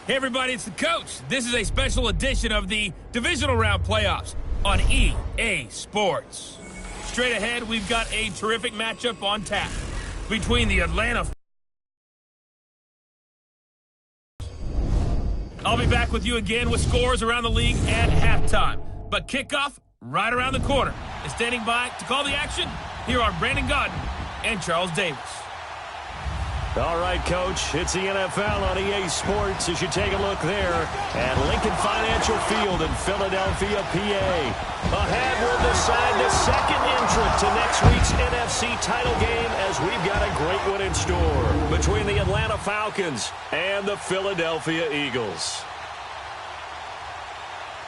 Hey everybody, it's the coach. This is a special edition of the Divisional Round Playoffs on EA Sports. Straight ahead, we've got a terrific matchup on tap between the Atlanta. I'll be back with you again with scores around the league at halftime. But kickoff right around the corner. And standing by to call the action, here are Brandon Gaudin and Charles Davis. All right, Coach, it's the NFL on EA Sports as you take a look there at Lincoln Financial Field in Philadelphia, PA. Ahead will decide the second entrant to next week's NFC title game as we've got a great one in store between the Atlanta Falcons and the Philadelphia Eagles.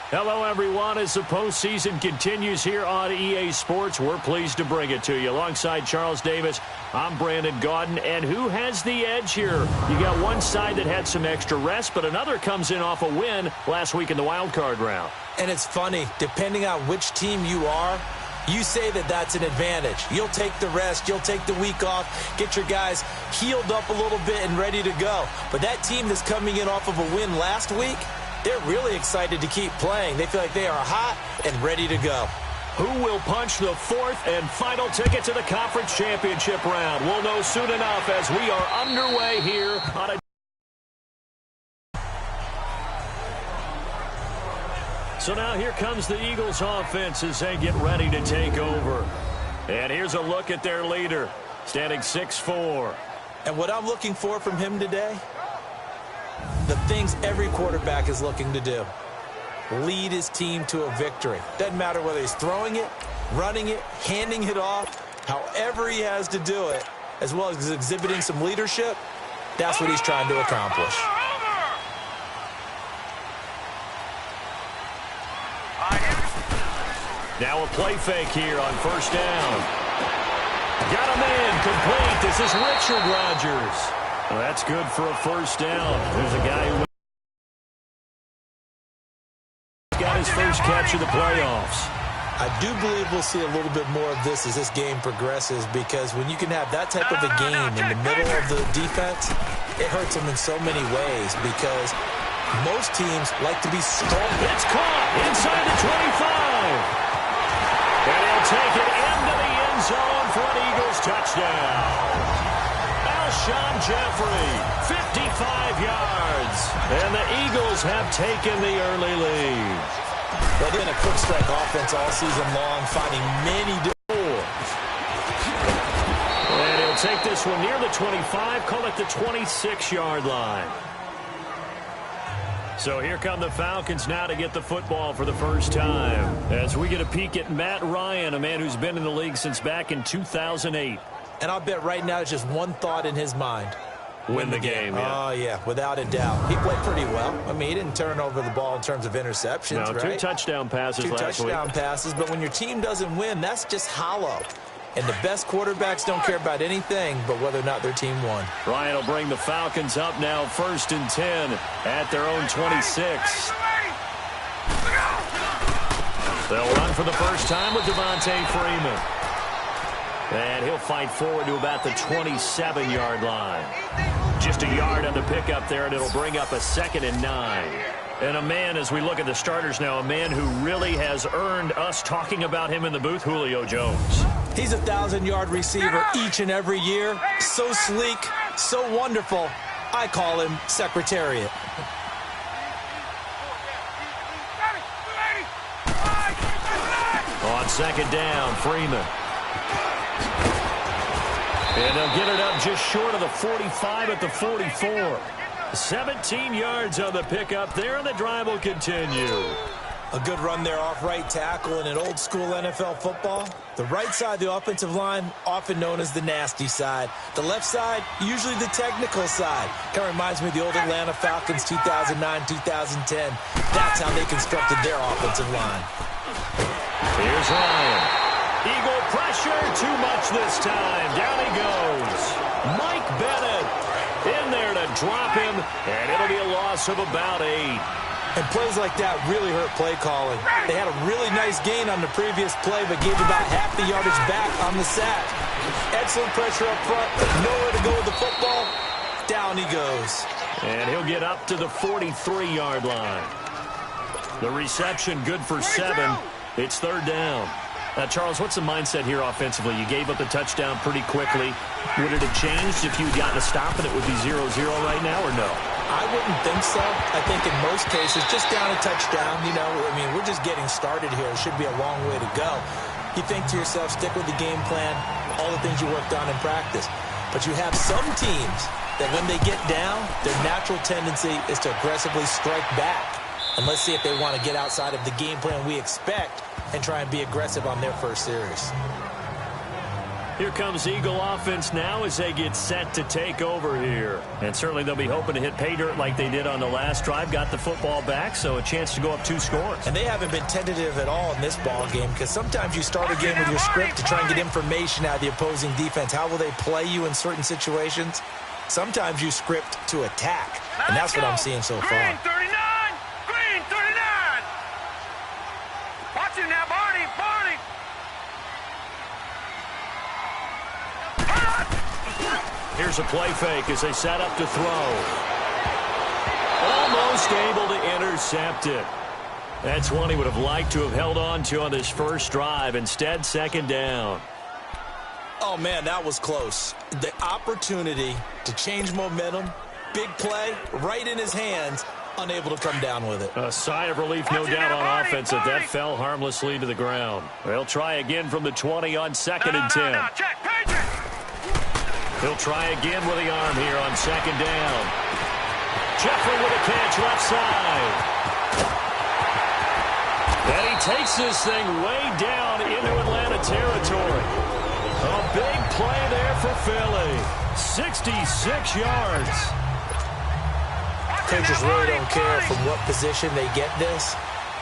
Hello, everyone. As the postseason continues here on EA Sports, we're pleased to bring it to you. Alongside Charles Davis, I'm Brandon Gaudin. And who has the edge here? You got one side that had some extra rest, but another comes in off a win last week in the wild card round. And it's funny, depending on which team you are, you say that that's an advantage. You'll take the rest, you'll take the week off, get your guys healed up a little bit and ready to go. But that team that's coming in off of a win last week, they're really excited to keep playing. They feel like they are hot and ready to go. Who will punch the fourth and final ticket to the conference championship round? We'll know soon enough as we are underway here on a... So now here comes the Eagles offense as they get ready to take over. And here's a look at their leader, standing 6'4". And what I'm looking for from him today, the things every quarterback is looking to do. Lead his team to a victory. Doesn't matter whether he's throwing it, running it, handing it off, however he has to do it, as well as exhibiting some leadership, that's what he's trying to accomplish. Now a play fake here on first down. Got him in, complete. This is Richard Rodgers. Well, that's good for a first down. There's a guy who got his first catch of the playoffs. I do believe we'll see a little bit more of this as this game progresses, because when you can have that type of a game in the middle of the defense, it hurts them in so many ways, because most teams like to be strong. It's caught inside the 25. And he'll take it into the end zone for an Eagles touchdown. Alshon Jeffrey, 55 yards. And the Eagles have taken the early lead. Well, they've been a quick strike offense all season long, finding many different. And he'll take this one near the 25, call it the 26-yard line. So here come the Falcons now to get the football for the first time. As we get a peek at Matt Ryan, a man who's been in the league since back in 2008. And I'll bet right now it's just one thought in his mind. Win the game, yeah. Oh, yeah, without a doubt. He played pretty well. I mean, he didn't turn over the ball in terms of interceptions, no, right? 2 touchdown passes last week. 2 touchdown passes, but when your team doesn't win, that's just hollow. And the best quarterbacks don't care about anything but whether or not their team won. Ryan will bring the Falcons up now 1st and 10 at their own 26. They'll run for the first time with Devontae Freeman. And he'll fight forward to about the 27-yard line. Just a yard on the pickup there, and it'll bring up a 2nd and 9. And a man, as we look at the starters now, a man who really has earned us talking about him in the booth, Julio Jones. He's a 1,000-yard receiver each and every year. So sleek, so wonderful. I call him Secretariat. On 2nd down, Freeman. And they'll get it up just short of the 45 at the 44. 17 yards on the pickup there, and the drive will continue. A good run there off right tackle in an old-school NFL football. The right side of the offensive line, often known as the nasty side. The left side, usually the technical side. Kind of reminds me of the old Atlanta Falcons 2009-2010. That's how they constructed their offensive line. Here's Ryan. Eagle pressure, too much this time. Down he goes. Mike Bennett in there to drop him, and it'll be a loss of about 8. And plays like that really hurt play calling. They had a really nice gain on the previous play, but gave about half the yardage back on the sack. Excellent pressure up front, nowhere to go with the football. Down he goes. And he'll get up to the 43-yard line. The reception good for 7. It's 3rd down. Charles, what's the mindset here offensively? You gave up the touchdown pretty quickly. Would it have changed if you'd gotten a stop and it would be 0-0 right now, or no? I wouldn't think so. I think in most cases, just down a touchdown, we're just getting started here. It should be a long way to go. You think to yourself, stick with the game plan, all the things you worked on in practice. But you have some teams that when they get down, their natural tendency is to aggressively strike back. And let's see if they want to get outside of the game plan we expect and try and be aggressive on their first series. Here comes Eagle offense now as they get set to take over here. And certainly they'll be hoping to hit pay dirt like they did on the last drive. Got the football back, so a chance to go up 2 scores. And they haven't been tentative at all in this ball game, because sometimes you start a game with your script to try and get information out of the opposing defense. How will they play you in certain situations? Sometimes you script to attack, and that's what I'm seeing so far. Green 39! Green 39! Watch it now, Barney! Barney! Here's a play fake as they set up to throw. Almost able to intercept it. That's one he would have liked to have held on to on this first drive. Instead, 2nd down. Oh, man, that was close. The opportunity to change momentum, big play, right in his hands, unable to come down with it. A sigh of relief, no doubt, on offense that fell harmlessly to the ground. They'll try again from the 20 on 2nd and 10. No, check, Patriot! He'll try again with the arm here on 2nd down. Jeffrey with a catch left side. And he takes this thing way down into Atlanta territory. A big play there for Philly. 66 yards. Coaches really don't care from what position they get this,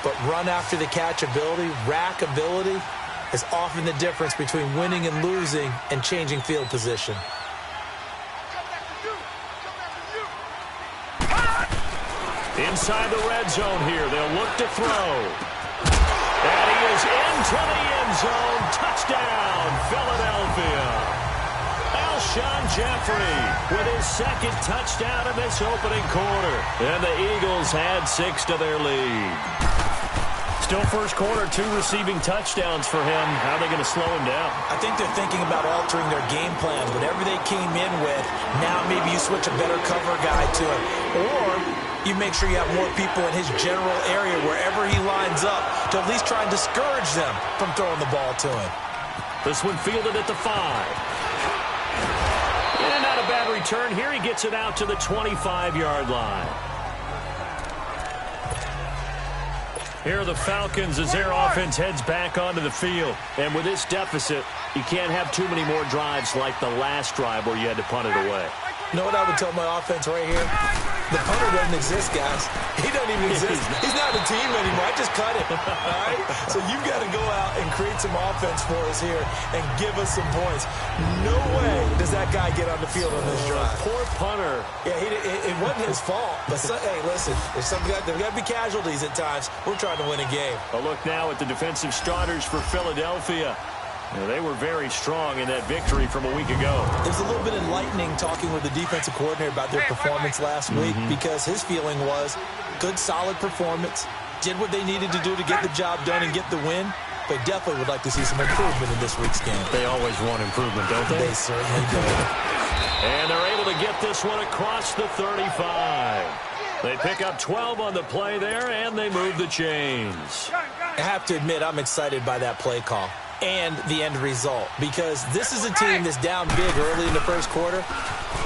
but run after the catch ability, rack ability, is often the difference between winning and losing and changing field position. Inside the red zone here, they'll look to throw. And he is into the end zone. Touchdown, Philadelphia. Alshon Jeffrey with his 2nd touchdown in this opening quarter. And the Eagles had 6 to their lead. Still first quarter, 2 receiving touchdowns for him. How are they going to slow him down? I think they're thinking about altering their game plan. Whatever they came in with, now maybe you switch a better cover guy to it. Or you make sure you have more people in his general area wherever he lines up to at least try and discourage them from throwing the ball to him. This one fielded at the 5. And not a bad return here. He gets it out to the 25-yard line. Here are the Falcons as their offense heads back onto the field. And with this deficit, you can't have too many more drives like the last drive where you had to punt it away. You know what I would tell my offense right here? The punter doesn't exist, guys. He doesn't even exist. He's not a team anymore. I just cut him. All right? So you've got to go out and create some offense for us here and give us some points. No way does that guy get on the field on this drive. Poor punter. Yeah, it wasn't his fault. But, hey, listen, there's got to be casualties at times. We're trying to win a game. A look now at the defensive starters for Philadelphia. They were very strong in that victory from a week ago. It was a little bit enlightening talking with the defensive coordinator about their performance last week because his feeling was good, solid performance, did what they needed to do to get the job done and get the win, but definitely would like to see some improvement in this week's game. They always want improvement, don't they? They certainly do. And they're able to get this one across the 35. They pick up 12 on the play there, and they move the chains. I have to admit, I'm excited by that play call and the end result, because this is a team that's down big early in the first quarter,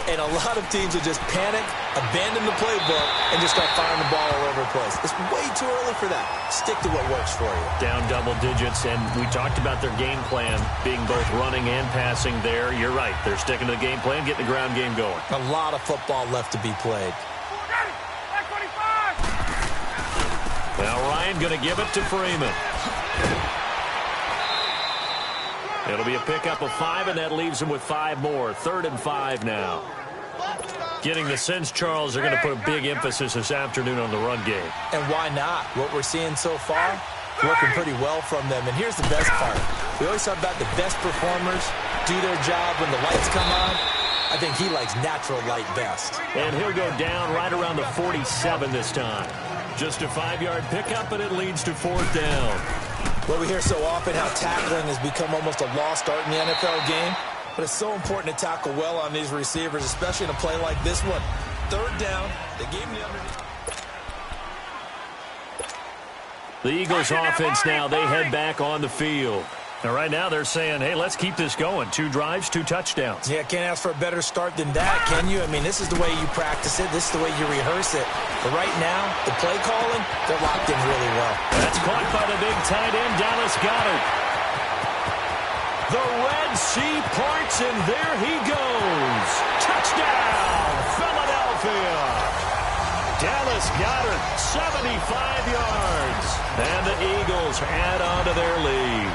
and a lot of teams will just panic, abandon the playbook, and just start firing the ball all over the place. It's way too early for that. Stick to what works for you. Down double digits, and we talked about their game plan being both running and passing there. You're right. They're sticking to the game plan, getting the ground game going. A lot of football left to be played. Now Ryan going to give it to Freeman. It'll be a pickup of 5, and that leaves him with 5 more. 3rd and 5 now. Getting the sense, Charles, they're going to put a big emphasis this afternoon on the run game. And why not? What we're seeing so far, working pretty well from them. And here's the best part. We always talk about the best performers do their job when the lights come on. I think he likes natural light best. And he'll go down right around the 47 this time. Just a 5-yard pickup, and it leads to 4th down. Well, we hear so often how tackling has become almost a lost art in the NFL game. But it's so important to tackle well on these receivers, especially in a play like this one. 3rd down. They gave him the underneath. The Eagles offense now, they head back on the field. Now, right now, they're saying, hey, let's keep this going. 2 drives, 2 touchdowns. Yeah, can't ask for a better start than that, can you? I mean, this is the way you practice it. This is the way you rehearse it. But right now, the play calling, they're locked in really well. That's caught by the big tight end, Dallas Goedert. The Red Sea parts, and there he goes. Touchdown, Philadelphia. Dallas Goedert, 75 yards. And the Eagles add on to their lead.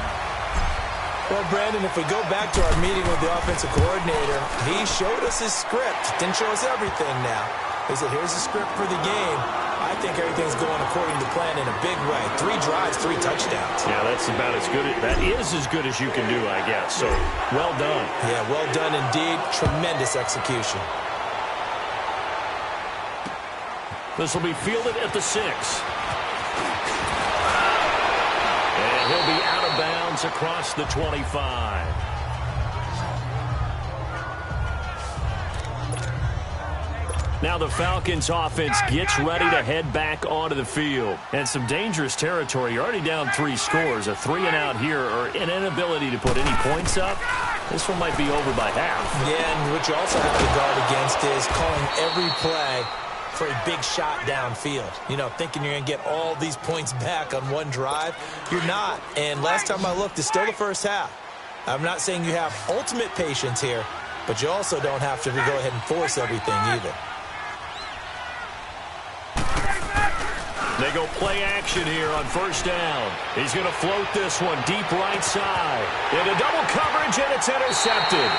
Well, Brandon, if we go back to our meeting with the offensive coordinator, he showed us his script. Didn't show us everything now. He said, here's the script for the game. I think everything's going according to plan in a big way. 3 drives, 3 touchdowns. Yeah, that's about as good. That is as good as you can do, I guess. So, well done. Yeah, well done indeed. Tremendous execution. This will be fielded at the 6. And he'll be out of bounds across the 25. Now the Falcons offense gets ready to head back onto the field. And some dangerous territory. You're already down 3 scores. A 3-and-out here, or an inability to put any points up. This one might be over by half. Yeah, and what you also have to guard against is calling every play for a big shot downfield. You know, thinking you're going to get all these points back on one drive. You're not. And last time I looked, it's still the first half. I'm not saying you have ultimate patience here, but you also don't have to go ahead and force everything either. They go play action here on 1st down. He's going to float this one deep right side. Into double coverage, and it's intercepted.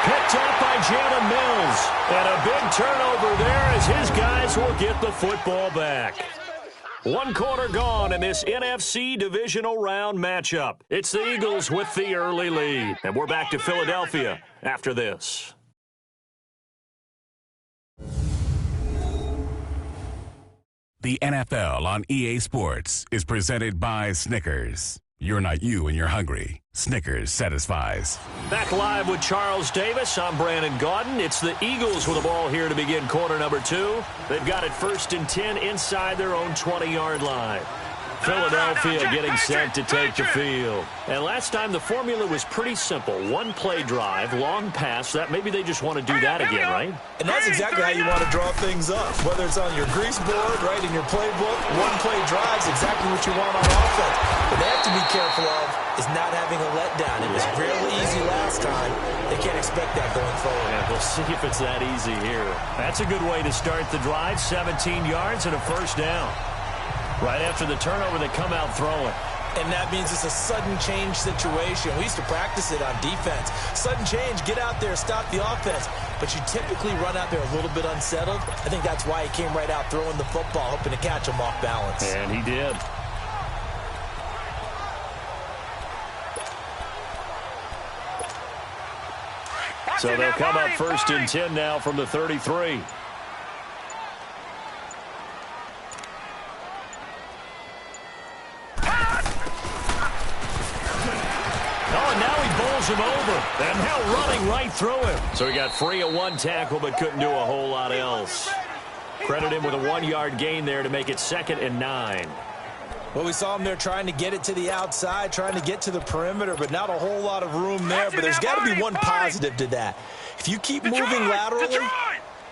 Picked up by Jalen Mills. And a big turnover there as his guys will get the football back. 1 quarter gone in this NFC divisional round matchup. It's the Eagles with the early lead. And we're back to Philadelphia after this. The NFL on EA Sports is presented by Snickers. You're not you when you're hungry. Snickers satisfies. Back live with Charles Davis. I'm Brandon Gaudin. It's the Eagles with the ball here to begin quarter number 2. They've got it 1st and 10 inside their own 20-yard line. Philadelphia getting set to take the field. And last time the formula was pretty simple. 1 play drive, long pass. That maybe they just want to do that again, right? And that's exactly how you want to draw things up. Whether it's on your grease board, right, in your playbook, 1 play drive is exactly what you want on offense. What they have to be careful of is not having a letdown. It was fairly easy last time. They can't expect that going forward. Yeah, we'll see if it's that easy here. That's a good way to start the drive. 17 yards and a 1st down. Right after the turnover, they come out throwing. And that means it's a sudden change situation. We used to practice it on defense. Sudden change, get out there, stop the offense. But you typically run out there a little bit unsettled. I think that's why he came right out throwing the football, hoping to catch him off balance. And he did. So they'll come up 1st and 10 now from the 33. Him over, and now running right through him. So he got free of 1 tackle, but couldn't do a whole lot else. Credit him with a 1-yard gain there to make it 2nd and 9. Well, we saw him there trying to get it to the outside, trying to get to the perimeter, but not a whole lot of room there. But there's got to be one positive to that. If you keep moving laterally,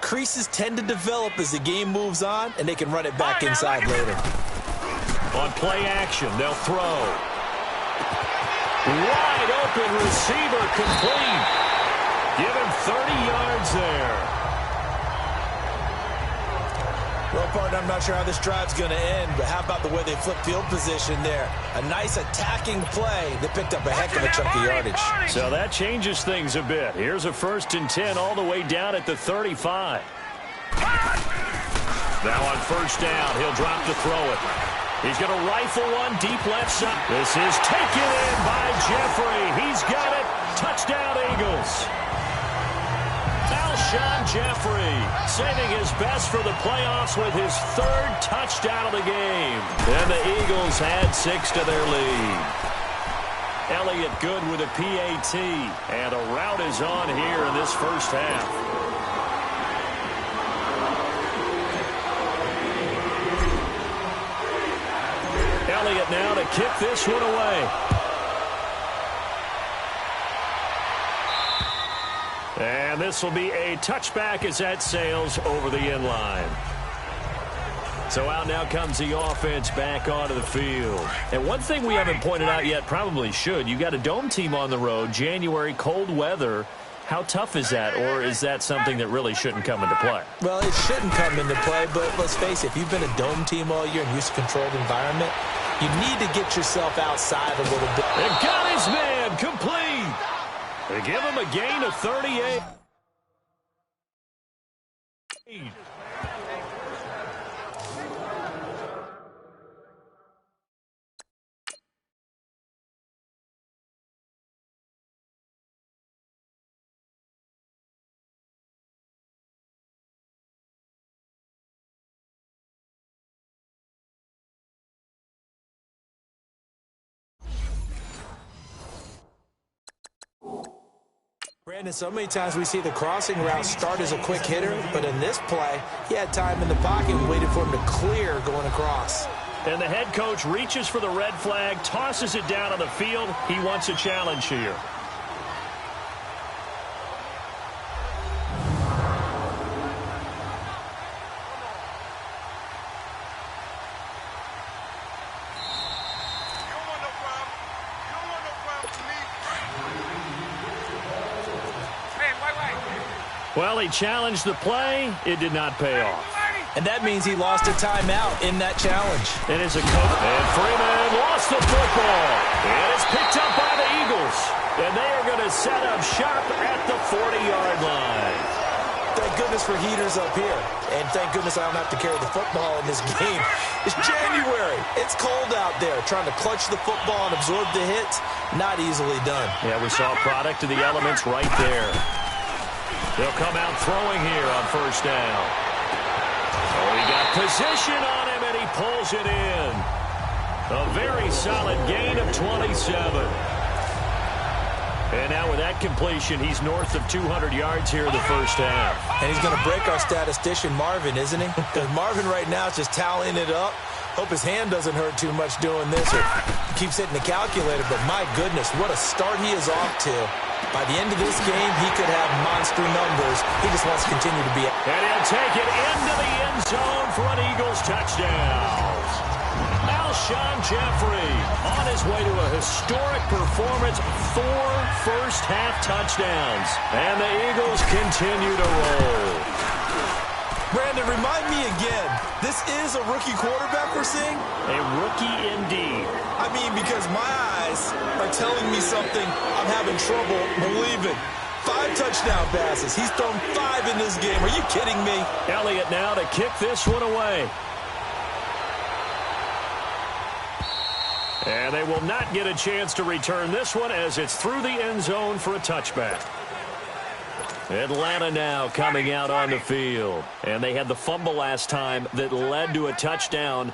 creases tend to develop as the game moves on, and they can run it back inside later. On play action, they'll throw. Wide open receiver complete. Give him 30 yards there. Well, partner, I'm not sure how this drive's going to end, but how about the way they flip field position there? A nice attacking play that picked up a heck of a chunk of yardage. So that changes things a bit. Here's a 1st and 10 all the way down at the 35. Now on 1st down, he'll drop to throw it. He's going to rifle one deep left side. This is taken in by Jeffrey. He's got it. Touchdown, Eagles. Alshon Jeffrey saving his best for the playoffs with his 3rd touchdown of the game. And the Eagles add 6 to their lead. Elliott good with a PAT. And a rout is on here in this first half. Elliott now to kick this one away. And this will be a touchback as that sails over the end line. So out now comes the offense back onto the field. And one thing we haven't pointed out yet, probably should, you got a dome team on the road, January, cold weather. How tough is that, or is that something that really shouldn't come into play? Well, it shouldn't come into play, but let's face it, if you've been a dome team all year and used to controlled environment, you need to get yourself outside a little bit. They got his man complete. They give him a gain of 38. Brandon, so many times we see the crossing route start as a quick hitter, but in this play, he had time in the pocket and waited for him to clear going across. And the head coach reaches for the red flag, tosses it down on the field. He wants a challenge here. Well, he challenged the play. It did not pay off. And that means he lost a timeout in that challenge. And as a coach, and Freeman lost the football. And it's picked up by the Eagles. And they are going to set up shop at the 40-yard line. Thank goodness for heaters up here. And thank goodness I don't have to carry the football in this game. It's January. It's cold out there. Trying to clutch the football and absorb the hits, not easily done. Yeah, we saw a product of the elements right there. They'll come out throwing here on first down. Oh, he got position on him, and he pulls it in. A very solid gain of 27. And now with that completion, he's north of 200 yards here in the first half. And he's going to break our statistician, Marvin, isn't he? Because Marvin right now is just tallying it up. Hope his hand doesn't hurt too much doing this or keeps hitting the calculator. But my goodness, what a start he is off to. By the end of this game, he could have monster numbers. He just wants to continue to be. And he'll take it into the end zone for an Eagles touchdown. Alshon Jeffrey on his way to a historic performance, 4 first-half touchdowns. And the Eagles continue to roll. Brandon, remind me again, this is a rookie quarterback we're seeing? A rookie indeed. I mean, because my eyes are telling me something I'm having trouble believing. 5 touchdown passes. He's thrown 5 in this game. Are you kidding me? Elliott now to kick this one away. And they will not get a chance to return this one as it's through the end zone for a touchback. Atlanta now coming out on the field. And they had the fumble last time that led to a touchdown.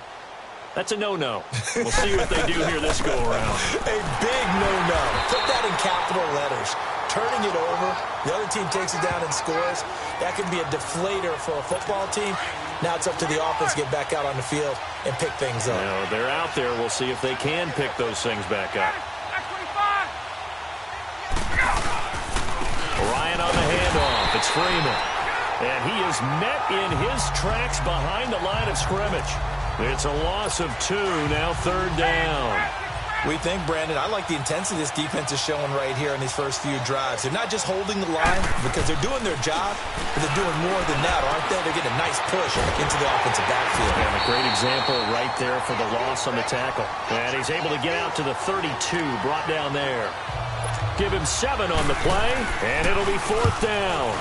That's a no-no. We'll see what they do here this go-around. A big no-no. Put that in capital letters. Turning it over, the other team takes it down and scores. That can be a deflator for a football team. Now it's up to the offense to get back out on the field and pick things up. You know, they're out there. We'll see if they can pick those things back up. Ryan on the handoff. It's Freeman. And he is met in his tracks behind the line of scrimmage. It's a loss of 2, now 3rd down. We think, Brandon, I like the intensity this defense is showing right here in these first few drives. They're not just holding the line because they're doing their job, but they're doing more than that, aren't they? They're getting a nice push into the offensive backfield. And a great example right there for the loss on the tackle. And he's able to get out to the 32, brought down there. Give him 7 on the play, and it'll be 4th down.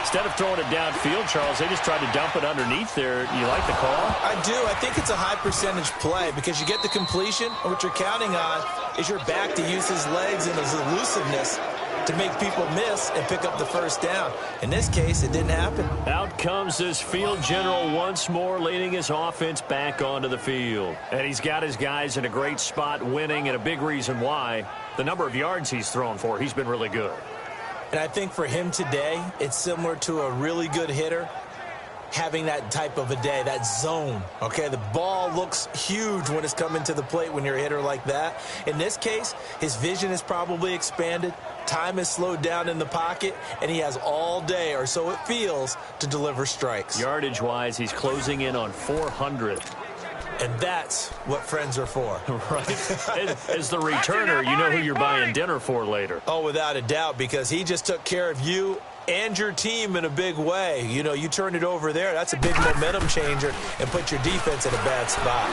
Instead of throwing it downfield, Charles, they just tried to dump it underneath there. You like the call? I do. I think it's a high-percentage play because you get the completion, and what you're counting on is your back to use his legs and his elusiveness to make people miss and pick up the first down. In this case, it didn't happen. Out comes this field general once more, leading his offense back onto the field. And he's got his guys in a great spot winning, and a big reason why. The number of yards he's thrown for, he's been really good. And I think for him today, it's similar to a really good hitter having that type of a day, that zone. Okay, the ball looks huge when it's coming to the plate when you're a hitter like that. In this case, his vision is probably expanded. Time is slowed down in the pocket, and he has all day, or so it feels, to deliver strikes. Yardage-wise, he's closing in on 400. And that's what friends are for. Right. As the returner, you know who you're buying dinner for later. Oh, without a doubt, because he just took care of you and your team in a big way. You know, you turn it over there, that's a big momentum changer, and put your defense in a bad spot.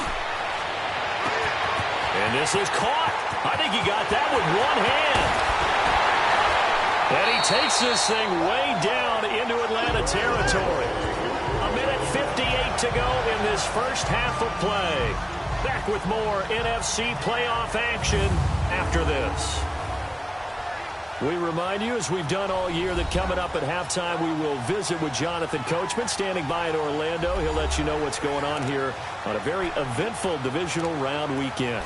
And this is caught. I think he got that with one hand. And he takes this thing way down into Atlanta territory. A minute 58 to go in this first half of play. Back with more NFC playoff action after this. We remind you, as we've done all year, that coming up at halftime, we will visit with Jonathan Coachman, standing by in Orlando. He'll let you know what's going on here on a very eventful divisional round weekend.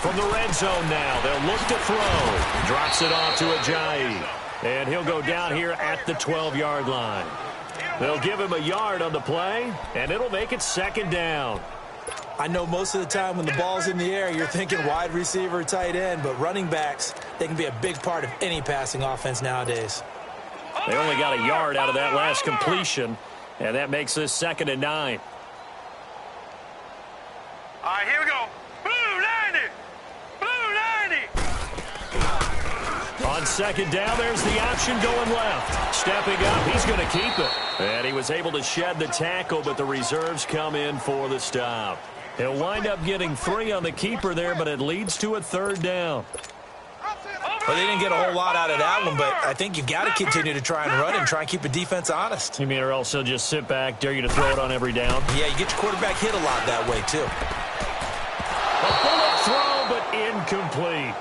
From the red zone now, they'll look to throw. Drops it off to Ajayi. And he'll go down here at the 12-yard line. They'll give him a yard on the play, and it'll make it 2nd down. I know most of the time when the ball's in the air, you're thinking wide receiver, tight end, but running backs, they can be a big part of any passing offense nowadays. They only got a yard out of that last completion, and that makes this 2nd and 9. All right, here we go. Blue 90. Blue 90. On 2nd down, there's the option going left. Stepping up, he's going to keep it. And he was able to shed the tackle, but the reserves come in for the stop. He'll wind up getting 3 on the keeper there, but it leads to a 3rd down. Well, they didn't get a whole lot out of that one, but I think you've got to continue to try and run and try and keep a defense honest. You mean or else he'll just sit back, dare you to throw it on every down? Yeah, you get your quarterback hit a lot that way, too. A bullet throw, but incomplete.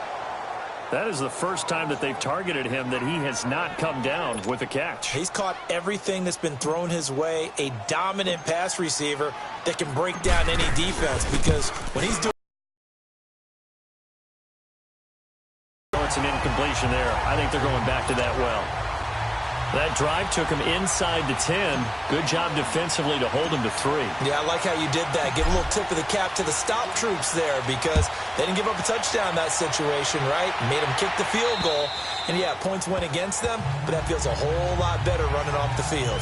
That is the first time that they've targeted him that he has not come down with a catch. He's caught everything that's been thrown his way, a dominant pass receiver that can break down any defense, because when he's doing... It's an incompletion there. I think they're going back to that well. That drive took him inside the 10. Good job defensively to hold him to 3. Yeah, I like how you did that. Give a little tip of the cap to the stop troops there, because they didn't give up a touchdown in that situation, right? Made them kick the field goal. And, yeah, points went against them, but that feels a whole lot better running off the field.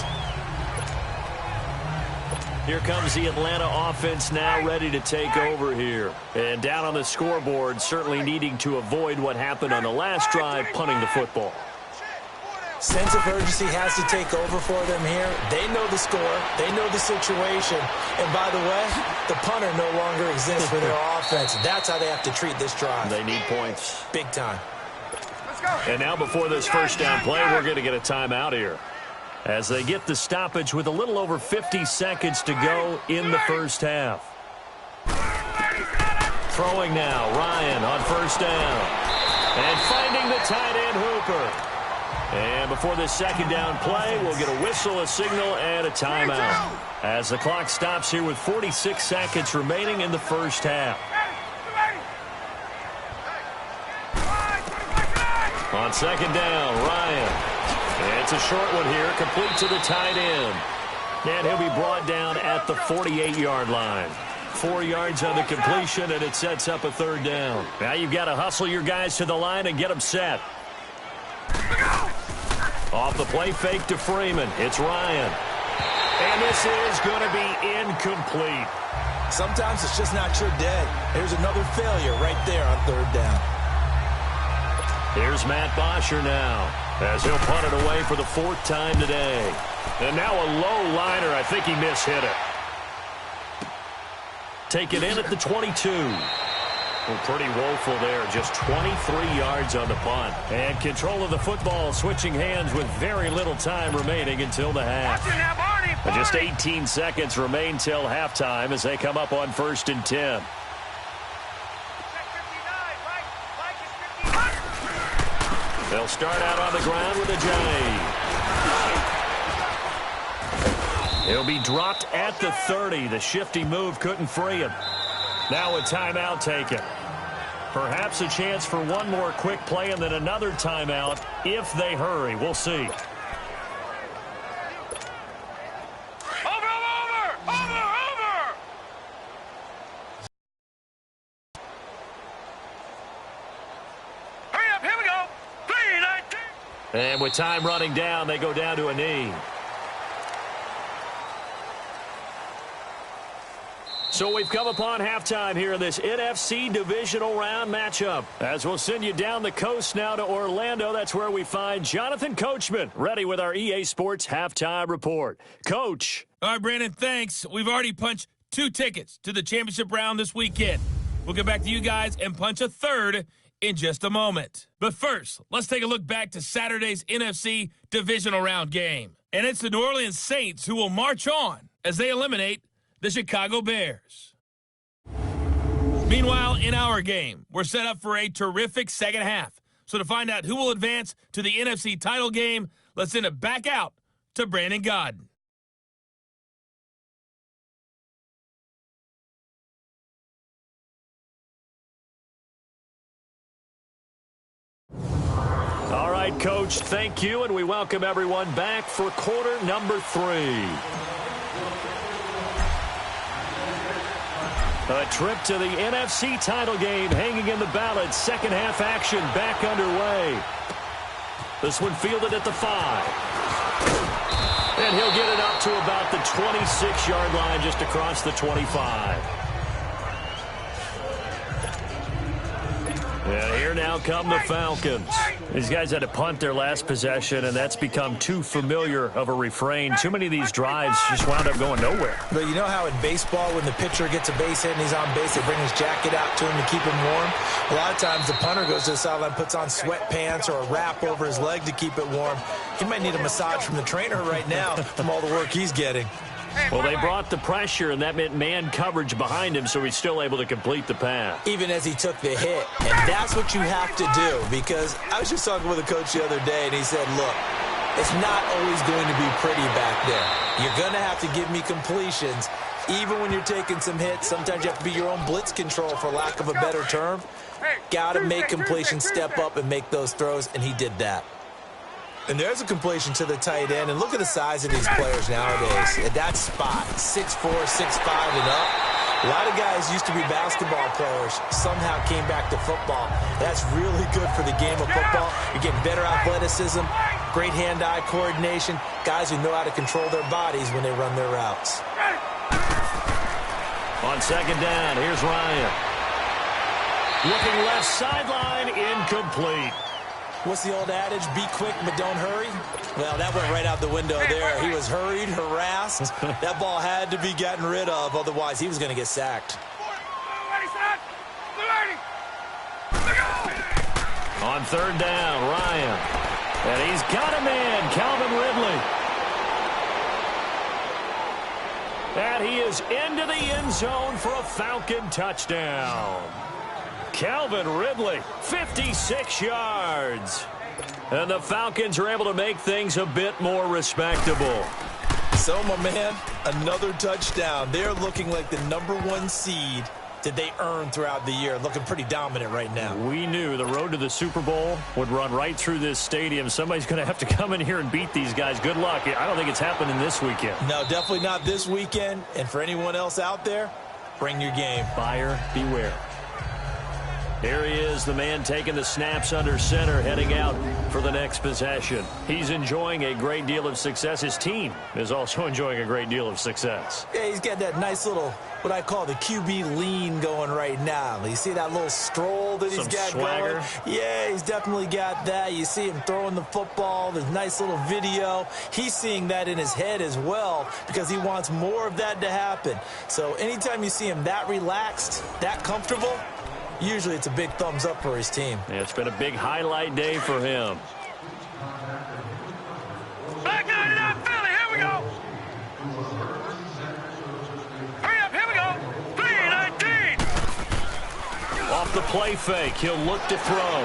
Here comes the Atlanta offense now ready to take over here. And down on the scoreboard, certainly needing to avoid what happened on the last drive, punting the football. Sense of urgency has to take over for them here. They know the score. They know the situation. And by the way, the punter no longer exists for their offense. That's how they have to treat this drive. They need points. Big time. Let's go. And now before this first down play, we're going to get a timeout here, as they get the stoppage with a little over 50 seconds to go in the first half. Throwing now, Ryan on first down. And finding the tight end Hooper. And before this 2nd down play, we'll get a whistle, a signal, and a timeout, as the clock stops here with 46 seconds remaining in the first half. On 2nd down, Ryan. And it's a short one here, complete to the tight end. And he'll be brought down at the 48-yard line. 4 yards on the completion, and it sets up a 3rd down. Now you've got to hustle your guys to the line and get them set. Off the play fake to Freeman. It's Ryan. And this is going to be incomplete. Sometimes it's just not your day. Here's another failure right there on 3rd down. Here's Matt Bosher now. as he'll punt it away for the 4th time today. And now a low liner. I think he mishit it. Take it in at the 22. Well, pretty woeful there. Just 23 yards on the punt. And control of the football switching hands with very little time remaining until the half. And just 18 seconds remain till halftime as they come up on 1st and 10. They'll start out on the ground with a J. He'll be dropped at the 30. The shifty move couldn't free him. Now a timeout taken. Perhaps a chance for one more quick play and then another timeout if they hurry. We'll see. Over! Hurry up, here we go. 3:19. And with time running down, they go down to a knee. So we've come upon halftime here in this NFC divisional round matchup. As we'll send you down the coast now to Orlando, that's where we find Jonathan Coachman ready with our EA Sports halftime report. Coach. All right, Brandon, thanks. We've already punched 2 tickets to the championship round this weekend. We'll get back to you guys and punch a 3rd in just a moment. But first, let's take a look back to Saturday's NFC divisional round game. And it's the New Orleans Saints who will march on as they eliminate the Chicago Bears. Meanwhile, in our game, we're set up for a terrific second half. So to find out who will advance to the NFC title game, let's send it back out to Brandon Godden. All right, Coach, thank you, and we welcome everyone back for quarter number 3. A trip to the NFC title game hanging in the balance. Second half action back underway. This one fielded at the 5. And he'll get it up to about the 26-yard line just across the 25. And here now come the Falcons. These guys had to punt their last possession, and that's become too familiar of a refrain. Too many of these drives just wound up going nowhere. But you know how in baseball, when the pitcher gets a base hit and he's on base, they bring his jacket out to him to keep him warm? A lot of times the punter goes to the sideline, puts on sweatpants or a wrap over his leg to keep it warm. He might need a massage from the trainer right now from all the work he's getting. Well, they brought the pressure, and that meant man coverage behind him, so he's still able to complete the pass. Even as he took the hit. And that's what you have to do, because I was just talking with a coach the other day, and he said, look, it's not always going to be pretty back there. You're going to have to give me completions. Even when you're taking some hits, sometimes you have to be your own blitz control, for lack of a better term. Got to make completions, step up, and make those throws, and he did that. And there's a completion to the tight end. And look at the size of these players nowadays. At that spot, 6'4", 6'5", and up. A lot of guys used to be basketball players, somehow came back to football. That's really good for the game of football. You're getting better athleticism, great hand-eye coordination, guys who know how to control their bodies when they run their routes. On second down, here's Ryan. Looking left sideline, incomplete. What's the old adage? Be quick, but don't hurry? Well, that went right out the window there. He was hurried, harassed. That ball had to be gotten rid of, otherwise he was going to get sacked. On third down, Ryan. And he's got a man, Calvin Ridley. And he is into the end zone for a Falcon touchdown. Calvin Ridley, 56 yards. And the Falcons are able to make things a bit more respectable. So, my man, another touchdown. They're looking like the #1 seed that they earned throughout the year. Looking pretty dominant right now. We knew the road to the Super Bowl would run right through this stadium. Somebody's going to have to come in here and beat these guys. Good luck. I don't think it's happening this weekend. No, definitely not this weekend. And for anyone else out there, bring your game. Buyer beware. Here he is, the man taking the snaps under center, heading out for the next possession. He's enjoying a great deal of success. His team is also enjoying a great deal of success. Yeah, he's got that nice little, what I call the QB lean going right now. You see that little stroll that he's got swagger going? Yeah, he's definitely got that. You see him throwing the football, the nice little video. He's seeing that in his head as well because he wants more of that to happen. So anytime you see him that relaxed, that comfortable, usually it's a big thumbs up for his team. Yeah, it's been a big highlight day for him. Back 99 Philly, here we go. Hurry up, here we go. 3-19. Off the play fake, he'll look to throw.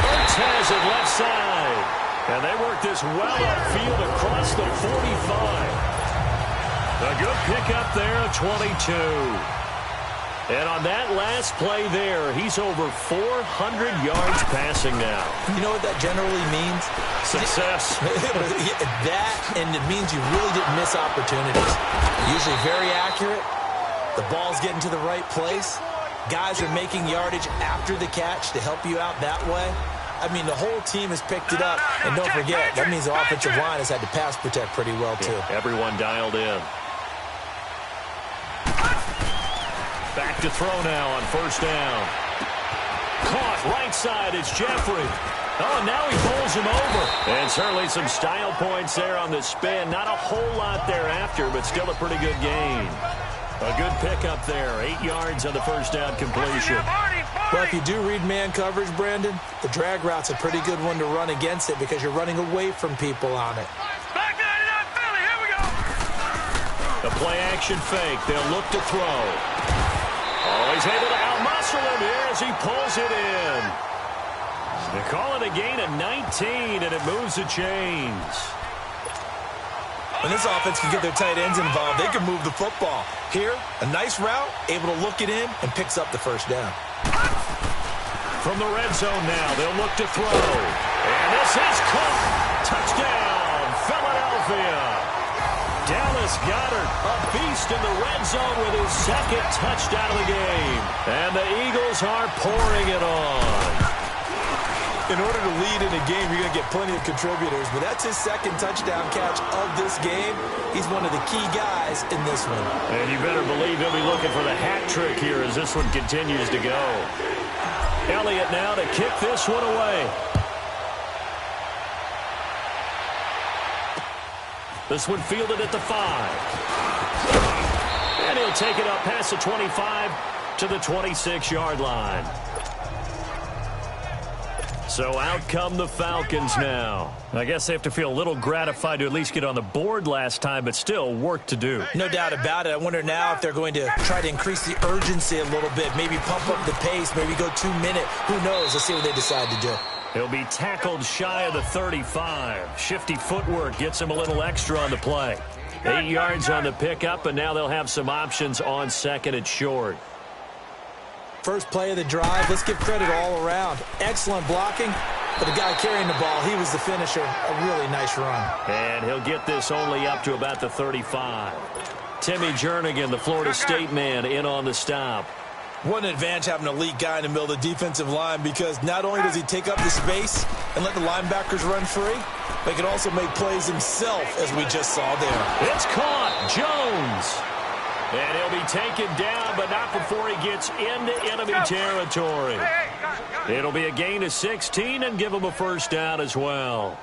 Ertz has it left side. And they work this well upfield across the 45. A good pickup there, 22. And on that last play there, he's over 400 yards passing now. You know what that generally means? Success. That, and it means you really didn't miss opportunities. Usually very accurate. The ball's getting to the right place. Guys are making yardage after the catch to help you out that way. I mean, the whole team has picked it up. And don't forget, that means the offensive line has had to pass protect pretty well, too. Yeah, everyone dialed in. Back to throw now on first down. Caught right side, it's Jeffrey. Oh, now he pulls him over. And certainly some style points there on the spin. Not a whole lot thereafter, but still a pretty good gain. A good pickup there. 8 yards on the first down completion. Well, if you do read man coverage, Brandon, the drag route's a pretty good one to run against it because you're running away from people on it. Back 99 Philly, here we go. The play action fake. They'll look to throw. Oh, he's able to out-muscle him here as he pulls it in. They call it a gain of 19, and it moves the chains. When this offense can get their tight ends involved, they can move the football. Here, a nice route, able to look it in, and picks up the first down. From the red zone now, they'll look to throw. And this is caught. Touchdown, Philadelphia. Dallas Goedert, a beast in the red zone with his second touchdown of the game. And the Eagles are pouring it on. In order to lead in a game, you're going to get plenty of contributors, but that's his second touchdown catch of this game. He's one of the key guys in this one. And you better believe he'll be looking for the hat trick here as this one continues to go. Elliott now to kick this one away. This one fielded at the 5. And he'll take it up past the 25 to the 26-yard line. So out come the Falcons now. I guess they have to feel a little gratified to at least get on the board last time, but still work to do. No doubt about it. I wonder now if they're going to try to increase the urgency a little bit, maybe pump up the pace, maybe go 2 minute. Who knows? Let's see what they decide to do. He'll be tackled shy of the 35. Shifty footwork gets him a little extra on the play. 8 yards on the pickup, and now they'll have some options on second and short. First play of the drive, let's give credit all around. Excellent blocking, but the guy carrying the ball, he was the finisher. A really nice run. And he'll get this only up to about the 35. Timmy Jernigan, the Florida State man, in on the stop. What an advantage having an elite guy in the middle of the defensive line because not only does he take up the space and let the linebackers run free, but he can also make plays himself, as we just saw there. It's caught. Jones. And he'll be taken down, but not before he gets into enemy territory. It'll be a gain of 16 and give him a first down as well.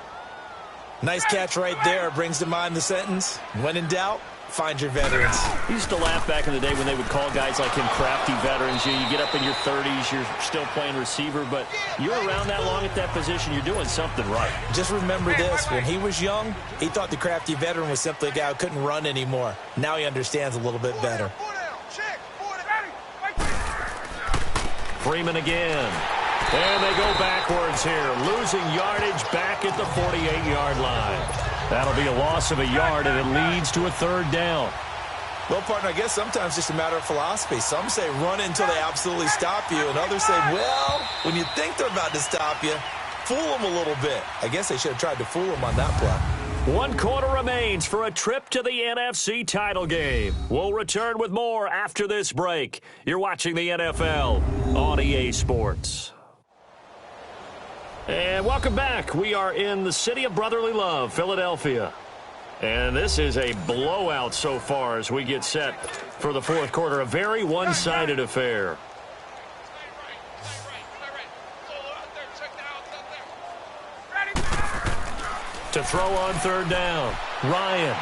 Nice catch right there. Brings to mind the sentence, when in doubt, find your veterans. I used to laugh back in the day when they would call guys like him crafty veterans. You get up in your 30s, you're still playing receiver, but you're around that long at that position, you're doing something right. Just remember this, when he was young, he thought the crafty veteran was simply a guy who couldn't run anymore. Now he understands a little bit better. Freeman again. And they go backwards here, losing yardage back at the 48-yard line. That'll be a loss of a yard, and it leads to a third down. Well, partner, I guess sometimes it's just a matter of philosophy. Some say run until they absolutely stop you, and others say, well, when you think they're about to stop you, fool them a little bit. I guess they should have tried to fool them on that play. 1 quarter remains for a trip to the NFC title game. We'll return with more after this break. You're watching the NFL on EA Sports. And welcome back. We are in the city of brotherly love, Philadelphia. And this is a blowout so far as we get set for the fourth quarter. A very one-sided affair. To throw on third down, Ryan.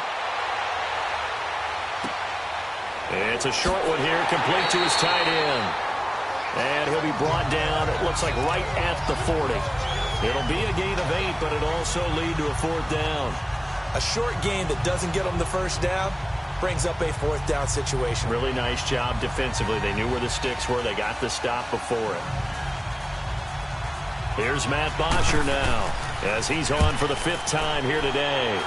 It's a short one here, complete to his tight end. And he'll be brought down, it looks like right at the 40. It'll be a gain of 8, but it'll also lead to a fourth down. A short gain that doesn't get them the first down brings up a fourth down situation. Really nice job defensively. They knew where the sticks were. They got the stop before it. Here's Matt Bosher now, as he's on for the 5th time here today.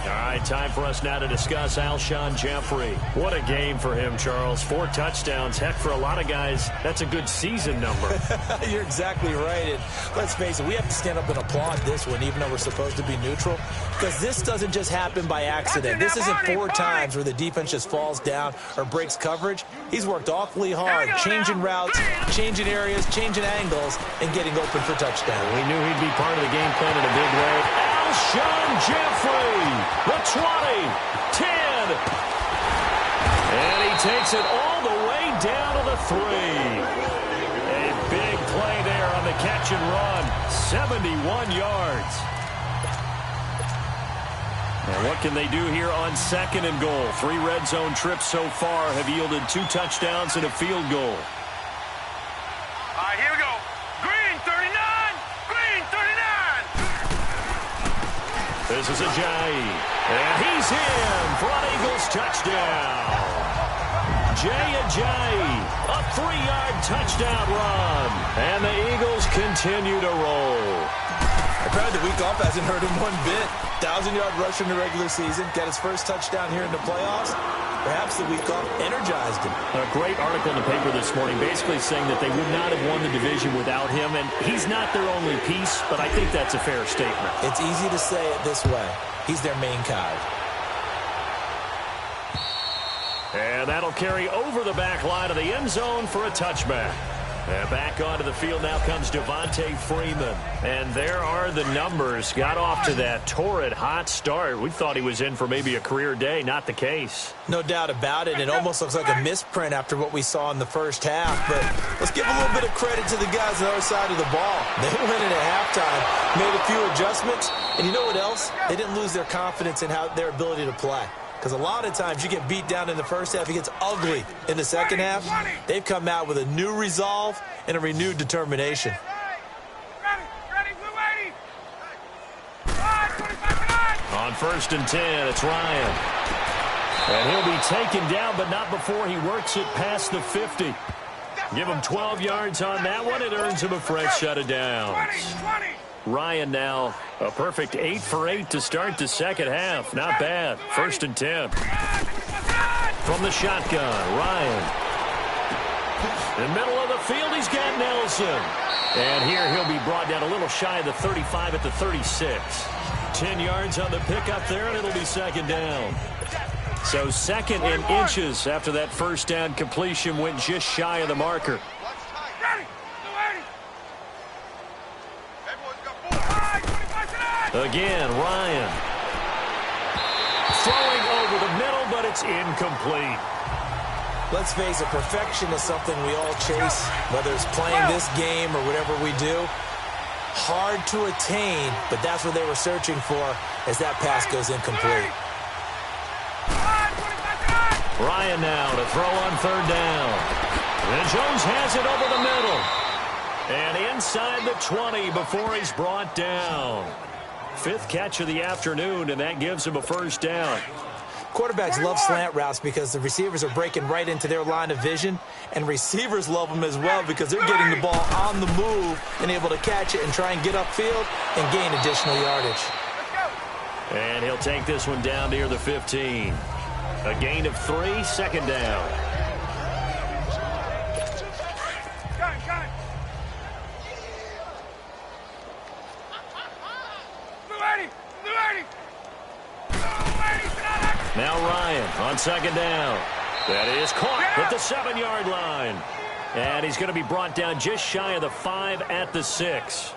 All right, time for us now to discuss Alshon Jeffrey. What a game for him, Charles. 4 touchdowns. Heck, for a lot of guys, that's a good season number. You're exactly right. And let's face it, we have to stand up and applaud this one, even though we're supposed to be neutral, because this doesn't just happen by accident. This isn't 4 times where the defense just falls down or breaks coverage. He's worked awfully hard, changing routes, changing areas, changing angles, and getting open for touchdown. We knew he'd be part of the game plan in a big way. Alshon Jeffrey, the 20, 10, and he takes it all the way down to the 3. A big play there on the catch and run, 71 yards. And what can they do here on 2nd and goal? 3 red zone trips so far have yielded 2 touchdowns and a field goal. All right, here we go. Green 39. Green 39. This is Ajayi, and he's in for an Eagles touchdown. Jay Ajayi, a 3-yard touchdown run, and the Eagles continue to roll. Apparently the week off hasn't hurt him one bit. 1,000-yard rush in the regular season, got his first touchdown here in the playoffs. Perhaps the week off energized him. A great article in the paper this morning basically saying that they would not have won the division without him, and he's not their only piece, but I think that's a fair statement. It's easy to say it this way. He's their main cog. And that'll carry over the back line of the end zone for a touchback. And back onto the field now comes Devontae Freeman. And there are the numbers. Got off to that torrid hot start. We thought he was in for maybe a career day. Not the case. No doubt about it. It almost looks like a misprint after what we saw in the first half. But let's give a little bit of credit to the guys on the other side of the ball. They went in at halftime, made a few adjustments. And you know what else? They didn't lose their confidence in their ability to play. Because a lot of times you get beat down in the first half, it gets ugly in the second half. They've come out with a new resolve and a renewed determination. On 1st and 10, it's Ryan. And he'll be taken down, but not before he works it past the 50. Give him 12 yards on that one. It earns him a fresh set of downs. Ryan now a perfect 8 for 8 to start the second half. Not bad. 1st and 10. From the shotgun, Ryan. In the middle of the field, he's got Nelson. And here he'll be brought down a little shy of the 35 at the 36. 10 yards on the pickup there, and it'll be 2nd down. So 2nd and inches after that first down completion went just shy of the marker. Again, Ryan. Throwing over the middle, but it's incomplete. Let's face it, perfection is something we all chase, whether it's playing this game or whatever we do. Hard to attain, but that's what they were searching for as that pass goes incomplete. Ryan now to throw on 3rd down. And Jones has it over the middle. And inside the 20 before he's brought down. 5th catch of the afternoon, and that gives him a first down. Quarterbacks love slant routes because the receivers are breaking right into their line of vision, and receivers love them as well because they're getting the ball on the move and able to catch it and try and get upfield and gain additional yardage. And he'll take this one down near the 15. A gain of 3, 2nd down. Got it. on second down. That is caught at the 7-yard line. And he's going to be brought down just shy of the 5 at the 6.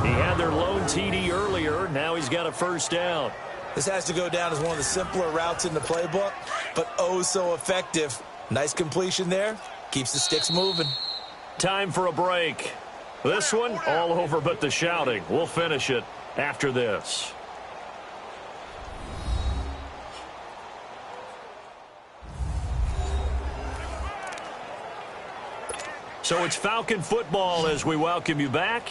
He had their lone TD earlier. Now he's got a first down. This has to go down as one of the simpler routes in the playbook, but oh so effective. Nice completion there. Keeps the sticks moving. Time for a break. This one, all over but the shouting. We'll finish it after this. So it's Falcon football as we welcome you back.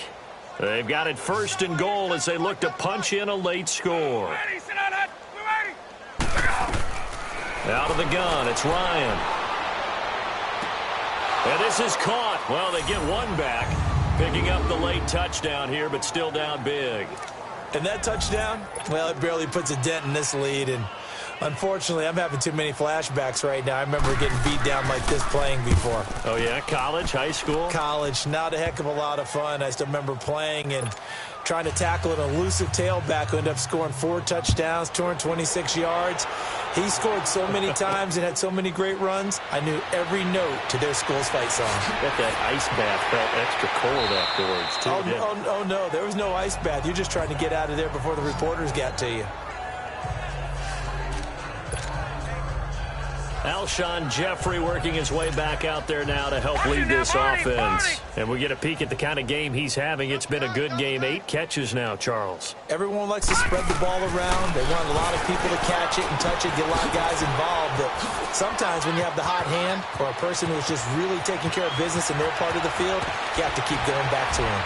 They've got it first and goal as they look to punch in a late score. Out of the gun, it's Ryan. And this is caught. Well, they get one back, picking up the late touchdown here, but still down big. And that touchdown, well, it barely puts a dent in this lead. And unfortunately, I'm having too many flashbacks right now. I remember getting beat down like this playing before. Oh, yeah? College, high school? College. Not a heck of a lot of fun. I still remember playing and trying to tackle an elusive tailback who ended up scoring 4 touchdowns, 226 yards. He scored so many times and had so many great runs, I knew every note to their school's fight song. Bet that ice bath felt extra cold afterwards, too. Oh, no, there was no ice bath. You're just trying to get out of there before the reporters got to you. Alshon Jeffrey working his way back out there now to help lead this offense. And we get a peek at the kind of game he's having. It's been a good game. 8 catches now, Charles. Everyone likes to spread the ball around. They want a lot of people to catch it and touch it, get a lot of guys involved. But sometimes when you have the hot hand or a person who's just really taking care of business in their part of the field, you have to keep going back to him.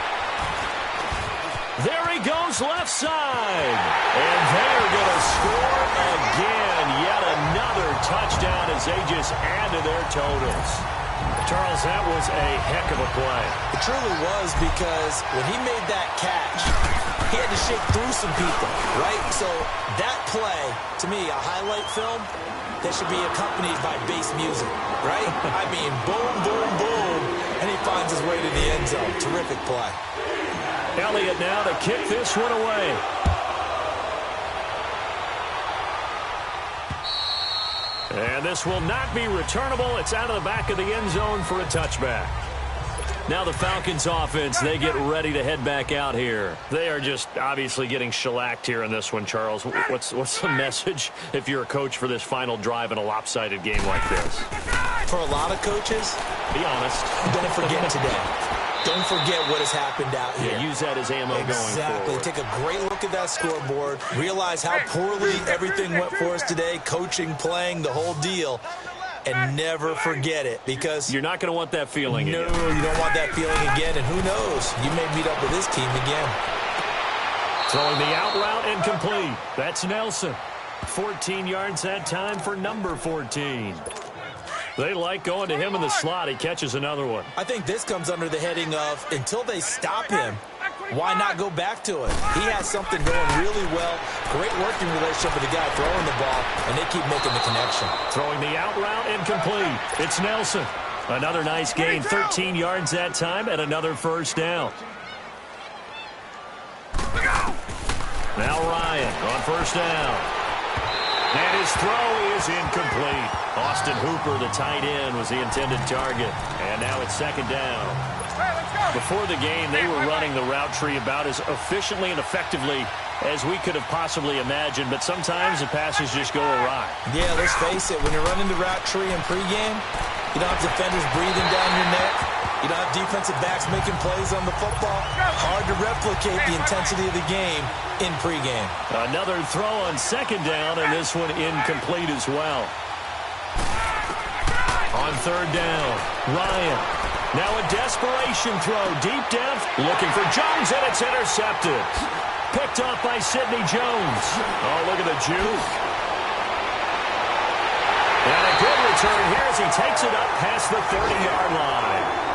There he goes left side. And they're going to score again. Yet another touchdown as they just add to their totals. Charles, that was a heck of a play. It truly was, because when he made that catch, he had to shake through some people, right? So that play, to me, a highlight film that should be accompanied by bass music, right? I mean, boom, boom, boom, and he finds his way to the end zone. Terrific play. Elliott now to kick this one away. And this will not be returnable. It's out of the back of the end zone for a touchback. Now the Falcons offense, they get ready to head back out here. They are just obviously getting shellacked here in this one, Charles. What's the message if you're a coach for this final drive in a lopsided game like this? For a lot of coaches, be honest, don't forget today. Don't forget what has happened out here. Yeah, use that as ammo going forward. Exactly. Take a great look at that scoreboard. Realize how poorly everything went for us today. Coaching, playing, the whole deal. And never forget it, because you're not going to want that feeling again. No, you don't want that feeling again. And who knows? You may meet up with this team again. Throwing the out route incomplete. That's Nelson. 14 yards that time for number 14. They like going to him in the slot. He catches another one. I think this comes under the heading of, until they stop him, why not go back to it? He has something going really well. Great working relationship with the guy throwing the ball, and they keep making the connection. Throwing the out route incomplete. It's Nelson. Another nice gain. 13 yards that time and another first down. Now Ryan on first down. And his throw is incomplete. Austin Hooper, the tight end, was the intended target. And now it's second down. Before the game, they were running the route tree about as efficiently and effectively as we could have possibly imagined. But sometimes the passes just go awry. Yeah, let's face it. When you're running the route tree in pregame, you don't have defenders breathing down your neck. You don't have defensive backs making plays on the football. Hard to replicate the intensity of the game in pregame. Another throw on second down, and this one incomplete as well. On third down, Ryan. Now a desperation throw deep down, looking for Jones, and it's intercepted. Picked off by Sidney Jones. Oh, look at the juke. And a good return here as he takes it up past the 30-yard line.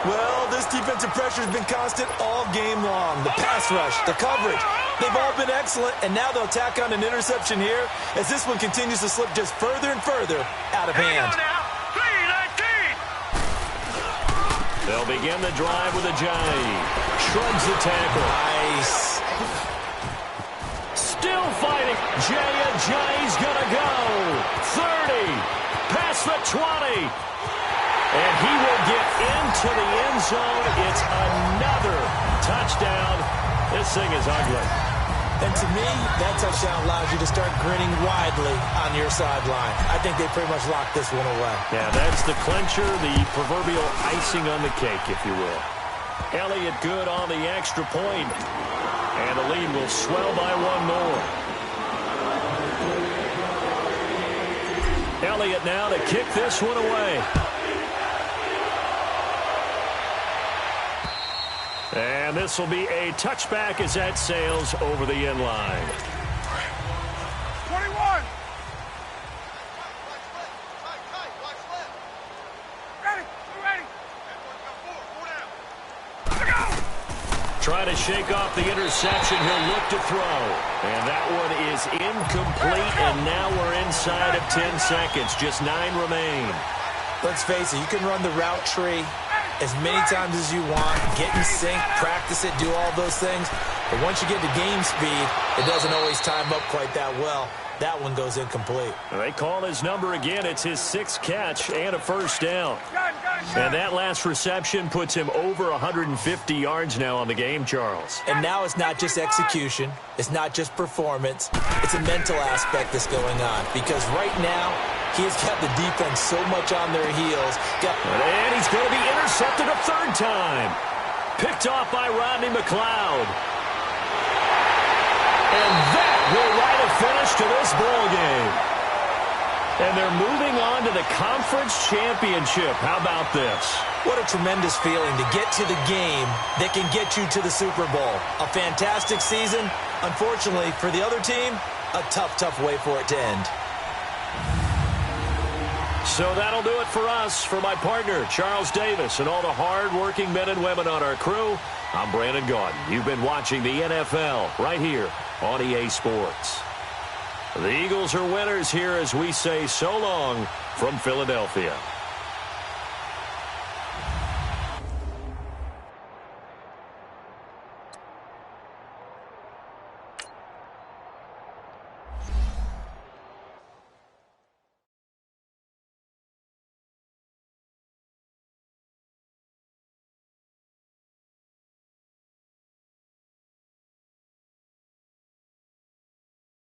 Well, this defensive pressure has been constant all game long. The pass rush, the coverage, they've all been excellent, and now they'll tack on an interception here as this one continues to slip just further and further out of hand. They'll begin the drive with a jive. Shrugs the tackle. Nice. Still Still fighting. Jay's going to go. 30. Past the 20. And he will get into the end zone. It's another touchdown. This thing is ugly. And to me, that touchdown allows you to start grinning widely on your sideline. I think they pretty much locked this one away. Yeah, that's the clincher, the proverbial icing on the cake, if you will. Elliott good on the extra point. And the lead will swell by one more. Elliott now to kick this one away. And this will be a touchback as that sails over the end line. 21. Ready. Trying to shake off the interception. He'll look to throw. And that one is incomplete. And now we're inside of 10 seconds. Just 9 remain. Let's face it, you can run the route tree as many times as you want, get in sync, practice it, do all those things. But once you get to game speed, it doesn't always time up quite that well. That one goes incomplete. They call his number again. It's his 6th catch and a first down. And that last reception puts him over 150 yards now on the game, Charles. And now it's not just execution. It's not just performance. It's a mental aspect that's going on. Because right now, he has got the defense so much on their heels. And he's going to be intercepted a 3rd time. Picked off by Rodney McLeod. And that will write a finish to this ball game. And they're moving on to the conference championship. How about this? What a tremendous feeling to get to the game that can get you to the Super Bowl. A fantastic season. Unfortunately, for the other team, a tough, tough way for it to end. So that'll do it for us. For my partner, Charles Davis, and all the hard-working men and women on our crew, I'm Brandon Gaudin. You've been watching the NFL right here on EA Sports. The Eagles are winners here as we say so long from Philadelphia.